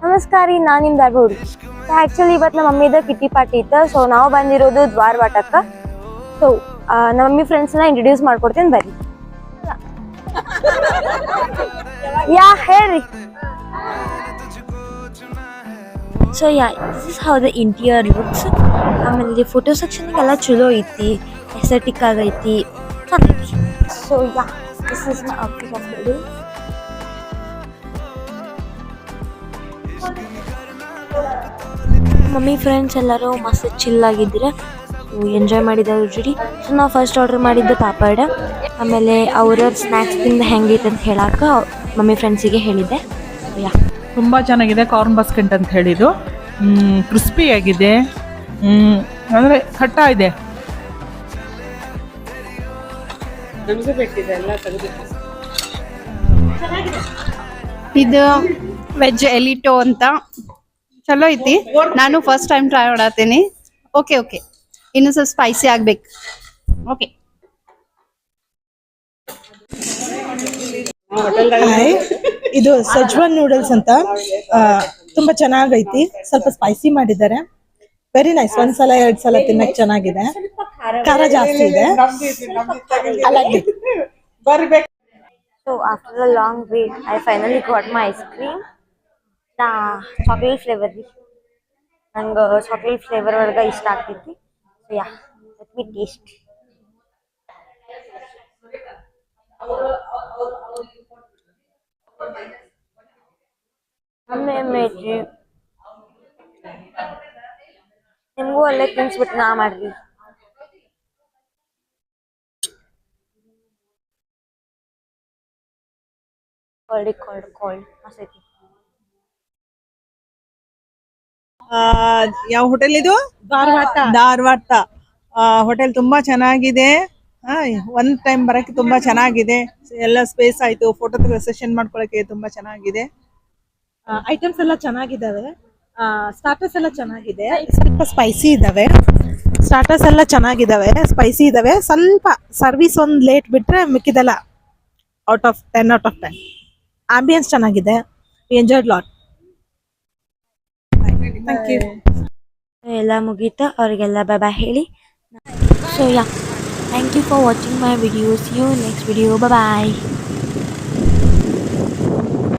ನಮಸ್ಕಾರ ರೀ, ನಾನು ನಿಮ್ಮ ದಾರ್ಗೌಡಿ. ಆ್ಯಕ್ಚುಲಿ ಇವತ್ತು ನಮ್ಮ ಮಮ್ಮಿದ ಕಿಟ್ಟಿ ಪಾರ್ಟಿ ಇತ್ತು. ಸೊ ನಾವು ಬಂದಿರೋದು ದ್ವಾರವಾಟಕ್ಕೆ. ಸೊ ನಮ್ಮ ಮಮ್ಮಿ ಫ್ರೆಂಡ್ಸ್ನ ಇಂಟ್ರೊಡ್ಯೂಸ್ ಮಾಡ್ಕೊಡ್ತೀನಿ ಬರ್ರಿ. ಯಾ ಹೇಳ್ರಿ. So this is how the interior looks. ಆಮೇಲೆ ಫೋಟೋ ಸೆಕ್ಷನ್ಗೆಲ್ಲ ಚಲೋ ಐತಿ, ಎಸ್ಥೆಟಿಕ್ ಆಗೈತಿ, ಚೆನ್ನಾಗೈತಿ. So this is my outfit of the day. Mummy friends ಎಲ್ಲರೂ ಮಸ್ತ್ ಚಿಲ್ ಆಗಿದ್ರೆ ಎಂಜಾಯ್ ಮಾಡಿದ್ದವ್ರ ಜೋಡಿ. ಸೊ ನಾವು ಫಸ್ಟ್ ಆರ್ಡರ್ ಮಾಡಿದ್ದು ಪಾಪಡ್. ಆಮೇಲೆ ಅವ್ರ ಸ್ನ್ಯಾಕ್ಸ್ ತಿಂದು ಹೆಂಗೈತೆ ಅಂತ ಹೇಳಕ್ಕೆ ಮಮ್ಮಿ ಫ್ರೆಂಡ್ಸಿಗೆ ಹೇಳಿದ್ದೆ. ತುಂಬ ಚೆನ್ನಾಗಿದೆ. ಕಾರ್ನ್ ಬಾಸ್ಕೆಟ್ ಅಂತ ಹೇಳಿದ್ದು ಕ್ರಿಸ್ಪಿ ಆಗಿದೆ, ಅಂದರೆ ಖಟ್ಟ ಇದೆ. ಇದು ವೆಜ್ ಎಲಿಟೋ ಅಂತ ಚಲೋ ಐತಿ. ನಾನು ಫಸ್ಟ್ ಟೈಮ್ ಟ್ರೈ ಮಾಡತ್ತೀನಿ. ಓಕೆ ಇನ್ನು ಸ್ವಲ್ಪ ಸ್ಪೈಸಿ ಆಗ್ಬೇಕು. ಓಕೆ, ಇದು ಸೆಜ್ವಾನ್ ನೂಡಲ್ಸ್ ಅಂತ ತುಂಬಾ ಚೆನ್ನಾಗೈತಿ. ಸ್ವಲ್ಪ ಸ್ಪೈಸಿ ಮಾಡಿದ್ದಾರೆ. Very nice. ಒಂದ್ಸಲ 2 ಸಲ ತಿನ್ನಕ್ ಚೆನ್ನಾಗಿದೆ. ಖಾರ ಜಾಸ್ತಿ ಇದೆ. So after a long wait, I finally got my ice cream. Chocolate flavor ರೀ. ನಂಗೆ ಚಾಕ್ಲೇಟ್ ಫ್ಲೇವರ್ ಒಳಗೆ ಇಷ್ಟ ಆಗ್ತೈತಿ. So let me taste. ಮೇಡ್ರಿ ನಿಮಗೂ ಅಲ್ಲೇ ತಿನ್ಸ್ಬಿಟ್ಟು ನಾ ಮಾಡ್ರಿ. ಕೋಲ್ಡ್ ಮಸ್ತ್ ಐತಿ. ಯಾವ ಹೋಟೆಲ್ ಇದು? ಧಾರವಾಡ ಹೋಟೆಲ್ ತುಂಬಾ ಚೆನ್ನಾಗಿದೆ. ಒಂದ್ ಟೈಮ್ ಬರಕ್ಕೆ ತುಂಬಾ ಚೆನ್ನಾಗಿದೆ. ಎಲ್ಲ ಸ್ಪೇಸ್ ಆಯ್ತು, ಫೋಟೋ ಸೆಷನ್ ಮಾಡ್ಕೊಳಕ್ಕೆ ತುಂಬಾ ಚೆನ್ನಾಗಿದೆ. ಐಟಮ್ಸ್ ಎಲ್ಲ ಚೆನ್ನಾಗಿದ್ದಾವೆ. ಸ್ಟಾರ್ಟರ್ಸ್ ಎಲ್ಲ ಚೆನ್ನಾಗಿದೆ. ಸ್ವಲ್ಪ ಸ್ಪೈಸಿ ಇದಾವೆ. ಸ್ಟಾರ್ಟರ್ಸ್ ಎಲ್ಲ ಚೆನ್ನಾಗಿದ್ದಾವೆ, ಸ್ಪೈಸಿ ಇದಾವೆ. ಸ್ವಲ್ಪ ಸರ್ವಿಸ್ ಒಂದು ಲೇಟ್ ಬಿಟ್ರೆ ಮಿಕ್ಕಿದೆಲ್ಲ ಔಟ್ ಆಫ್ 10. ಆಂಬಿಯನ್ಸ್ ಚೆನ್ನಾಗಿದೆ. Enjoyed lot. Thank you. ಎಲ್ಲ ಮುಗೀತು, ಅವರಿಗೆಲ್ಲ ಬಾಯ್ ಹೇಳಿ. So thank you for watching my videos. You next video. Bye.